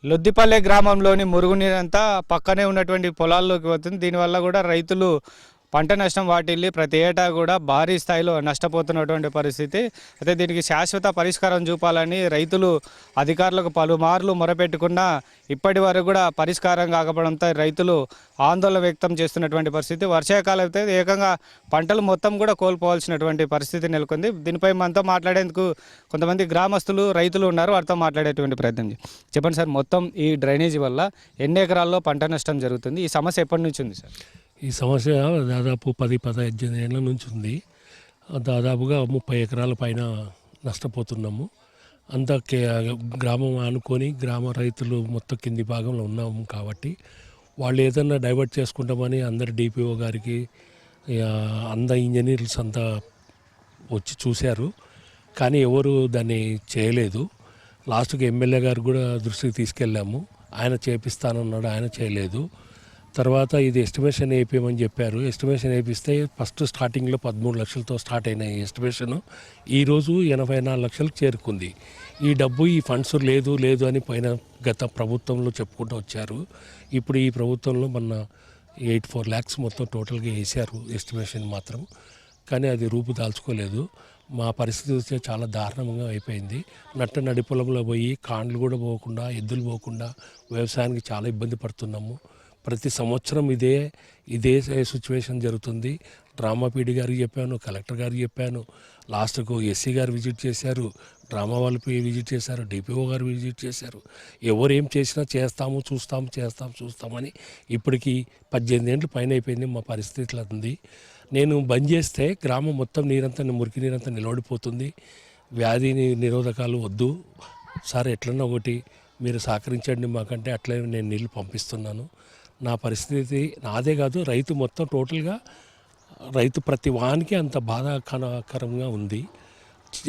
లొద్దిపల్లె గ్రామంలోని మురుగునీరంతా పక్కనే ఉన్నటువంటి పొలాల్లోకి పోతుంది. దీనివల్ల కూడా రైతులు పంట నష్టం వాటిల్లి ప్రతి ఏటా కూడా భారీ స్థాయిలో నష్టపోతున్నటువంటి పరిస్థితి. అయితే దీనికి శాశ్వత పరిష్కారం చూపాలని రైతులు అధికారులకు పలుమార్లు మొరపెట్టుకున్నా ఇప్పటి వరకు కూడా పరిష్కారం కాకపోవడంతో రైతులు ఆందోళన వ్యక్తం చేస్తున్నటువంటి పరిస్థితి. వర్షాకాలం అయితే ఏకంగా పంటలు మొత్తం కూడా కోల్పోవాల్సినటువంటి పరిస్థితి నెలకొంది. దీనిపై మనతో మాట్లాడేందుకు కొంతమంది గ్రామస్తులు రైతులు ఉన్నారు. వారితో మాట్లాడేటువంటి ప్రయత్నం చెప్పండి సార్, మొత్తం ఈ డ్రైనేజీ వల్ల ఎన్ని ఎకరాల్లో పంట నష్టం జరుగుతుంది? ఈ సమస్య ఎప్పటి నుంచి ఉంది సార్? ఈ సమస్య దాదాపు 10-15 ఏళ్ళ నుంచి ఉంది. దాదాపుగా 30 ఎకరాల పైన నష్టపోతున్నాము. అంతా గ్రామం ఆనుకొని గ్రామ రైతులు మొత్తం కింది భాగంలో ఉన్నాము కాబట్టి వాళ్ళు ఏదన్నా డైవర్ట్ చేసుకుంటామని అందరు డిపిఓ గారికి ఇంజనీర్స్ అంతా వచ్చి చూశారు, కానీ ఎవరు దాన్ని చేయలేదు. లాస్ట్కి ఎమ్మెల్యే గారు కూడా దృష్టికి తీసుకెళ్ళాము, ఆయన చేపిస్తానన్నాడు, ఆయన చేయలేదు. తర్వాత ఇది ఎస్టిమేషన్ వేయమని చెప్పారు. ఎస్టిమేషన్ వేయిస్తే ఫస్ట్ స్టార్టింగ్లో 13 లక్షలతో స్టార్ట్ అయిన ఈ ఎస్టిమేషను ఈరోజు 84 లక్షలకు చేరుకుంది. ఈ డబ్బు ఈ ఫండ్స్ లేదు అని గత ప్రభుత్వంలో చెప్పుకుంటూ వచ్చారు. ఇప్పుడు ఈ ప్రభుత్వంలో మొన్న 84 lakhs మొత్తం టోటల్గా వేశారు ఎస్టిమేషన్ మాత్రం, కానీ అది రూపు దాల్చుకోలేదు. మా పరిస్థితి వచ్చే చాలా దారుణంగా అయిపోయింది. నడి పొలంలో పోయి కాండ్లు కూడా పోకుండా, ఎద్దులు పోకుండా వ్యవసాయానికి చాలా ఇబ్బంది పడుతున్నాము. ప్రతి సంవత్సరం ఇదే సిచ్యువేషన్ జరుగుతుంది. డ్రామా పీడి గారికి చెప్పాను, కలెక్టర్ గారికి చెప్పాను, లాస్ట్కు ఎస్సీ గారు విజిట్ చేశారు, డ్రామా వాళ్ళు విజిట్ చేశారు, డిపిఓ గారు విజిట్ చేశారు. ఎవరు ఏం చేసినా చూస్తామని ఇప్పటికి 18 ఏళ్ళు పైన అయిపోయింది. మా పరిస్థితి ఉంది. నేను బంద్ చేస్తే గ్రామం మొత్తం మురికి నీరంతా నిలబడిపోతుంది. వ్యాధి నిరోధకాలు వద్దు సార్, ఎట్లన్నా ఒకటి మీరు సహకరించండి మాకంటే, అట్లే నేను నీళ్ళు పంపిస్తున్నాను. నా పరిస్థితి నాదే కాదు, రైతు మొత్తం టోటల్గా రైతు ప్రతి వానికి అంత బాధాకరంగా ఉంది.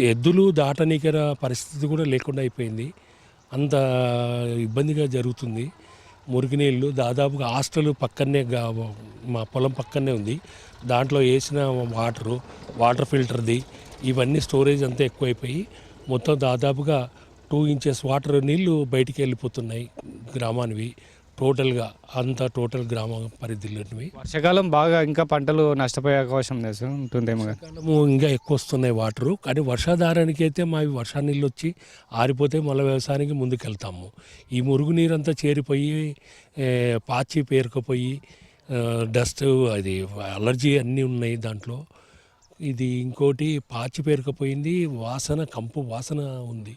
ఎద్దులు దాటనీకర పరిస్థితి కూడా లేకుండా అయిపోయింది. అంత ఇబ్బందిగా జరుగుతుంది. మురుగునీళ్ళు దాదాపుగా హాస్టల్ పక్కనే, మా పొలం పక్కనే ఉంది. దాంట్లో వేసిన వాటర్ ఫిల్టర్ది ఇవన్నీ స్టోరేజ్ అంతా ఎక్కువైపోయి మొత్తం దాదాపుగా 2 inches వాటర్ నీళ్ళు బయటికి వెళ్ళిపోతున్నాయి గ్రామానివి. టోటల్ గ్రామ పరిధిలోనివి. వర్షాకాలం బాగా ఇంకా పంటలు నష్టపోయే అవకాశం ఉంటుందేమో. వర్షాకాలము ఇంకా ఎక్కువ వస్తున్నాయి వాటరు, కానీ వర్షాధారానికి అయితే మావి వర్షా నీళ్ళు వచ్చి ఆరిపోతే మళ్ళీ వ్యవసాయానికి ముందుకెళ్తాము. ఈ మురుగు నీరంతా చేరిపోయి పాచి పేరుకుపోయి డస్ట్, అది అలర్జీ అన్నీ ఉన్నాయి దాంట్లో. ఇది ఇంకోటి పాచి పేరుకుపోయింది, కంపు వాసన ఉంది.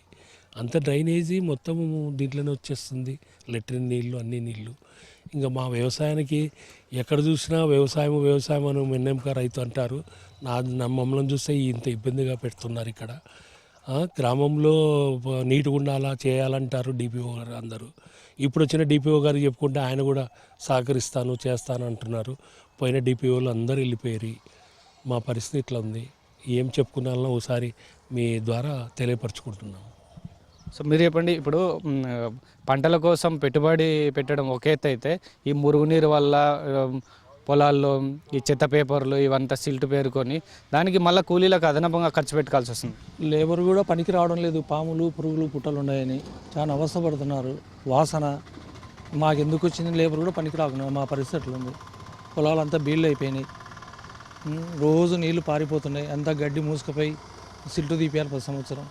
అంత డ్రైనేజీ మొత్తం దీంట్లోనే వచ్చేస్తుంది, లెట్రిన్ నీళ్ళు, అన్ని నీళ్ళు. ఇంకా మా వ్యవసాయానికి ఎక్కడ చూసినా వ్యవసాయం అని మిన్నెంక రైతు అంటారు. మమ్మల్ని చూస్తే ఇంత ఇబ్బందిగా పెడుతున్నారు ఇక్కడ. గ్రామంలో నీట్గా ఉండాలా చేయాలంటారు డిపిఓ గారు అందరూ. ఇప్పుడు వచ్చిన డిపిఓ గారు చెప్పుకుంటే ఆయన కూడా చేస్తాను అంటున్నారు. పోయిన డిపిఓలు అందరూ వెళ్ళిపోయారు. మా పరిస్థితి ఇట్లా ఉంది. ఏం చెప్పుకున్నాలో ఒకసారి మీ ద్వారా తెలియపరచుకుంటున్నాం. సో మీరు చెప్పండి, ఇప్పుడు పంటల కోసం పెట్టుబడి పెట్టడం ఒక ఎత్తు అయితే, ఈ మురుగునీరు వల్ల పొలాల్లో ఈ చెత్త పేపర్లు ఇవంతా సిల్ట్ పేరుకొని దానికి మళ్ళీ కూలీలకు అదనంగా ఖర్చు పెట్టుకోవాల్సి వస్తుంది. లేబర్ కూడా పనికి రావడం లేదు. పాములు పురుగులు పుట్టలు ఉన్నాయని చాలా అవస్థపడుతున్నారు. వాసన మాకెందుకు వచ్చింది, లేబర్ కూడా పనికి రాకుండా మా పరిస్థితులు ఉంది. పొలాలంతా బీళ్ళు అయిపోయినాయి, రోజు నీళ్లు పారిపోతున్నాయి, అంతా గడ్డి మూసుకుపోయి సిల్టు తీపియాలి. 10 సంవత్సరం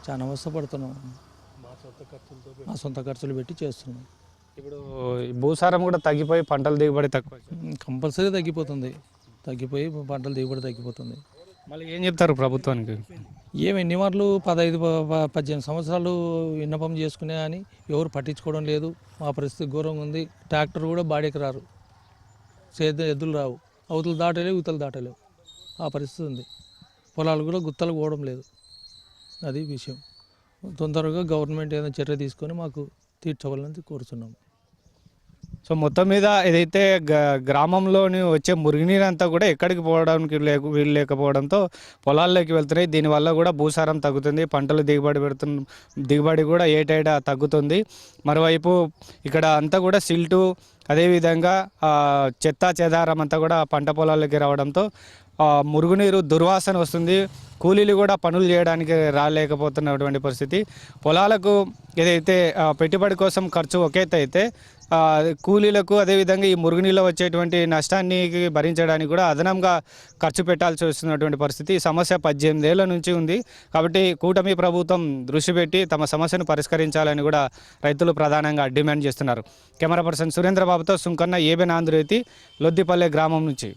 చాలా అవస్థపడుతున్నాం. మా సొంత ఖర్చులు పెట్టి చేస్తున్నాం. ఇప్పుడు భూసారం కూడా తగ్గిపోయి పంటల దిగుబడి తక్కువ, కంపల్సరీ తగ్గిపోయి పంటల దిగుబడి తగ్గిపోతుంది. మళ్ళీ ఏం చెప్తారు ప్రభుత్వానికి? ఎన్ని మార్లు 15-18 సంవత్సరాలు విన్నపం చేసుకునే కానీ ఎవరు పట్టించుకోవడం లేదు. మా పరిస్థితి ఘోరంగా ఉంది. ట్రాక్టర్ కూడా బాడీకి రారు, ఎద్దులు రావు, అవతలు దాటలేవు ఇవతలు దాటలేవు. ఆ పరిస్థితి ఉంది. పొలాలు కూడా గుత్తలు పోవడం లేదు. అది విషయం. తొందరగా గవర్నమెంట్ ఏదైనా చర్య తీసుకొని మాకు తీర్చవాలని కోరుతున్నాము. సో మొత్తం మీద ఏదైతే గ్రామంలోని వచ్చే మురుగునీరు అంతా కూడా ఎక్కడికి పోవడానికి వీలు లేకపోవడంతో పొలాల్లోకి వెళ్తున్నాయి. దీనివల్ల కూడా భూసారం తగ్గుతుంది, పంటలు దిగుబడి కూడా ఏటేటా తగ్గుతుంది. మరోవైపు ఇక్కడ అంతా కూడా సిల్టు అదేవిధంగా చెత్తా చెదారం అంతా కూడా పంట పొలాల్లోకి రావడంతో మురుగునీరు దుర్వాసన వస్తుంది. కూలీలు కూడా పనులు చేయడానికి రాలేకపోతున్నటువంటి పరిస్థితి. పొలాలకు ఏదైతే పెట్టుబడి కోసం ఖర్చు ఒక ఎత్తు అయితే కూలీలకు అదేవిధంగా ఈ మురుగునీళ్ళు వచ్చేటువంటి నష్టాన్ని భరించడానికి కూడా అదనంగా ఖర్చు పెట్టాల్సి వస్తున్నటువంటి పరిస్థితి. ఈ సమస్య 18 ఏళ్ల నుంచి ఉంది. కాబట్టి కూటమి ప్రభుత్వం దృష్టి పెట్టి తమ సమస్యను పరిష్కరించాలని కూడా రైతులు ప్రధానంగా డిమాండ్ చేస్తున్నారు. కెమెరా పర్సన్ సురేంద్రబాబుతో సుంకన్న ఏబెన్ ఆంధ్రేతి, లొద్దిపల్లె గ్రామం నుంచి.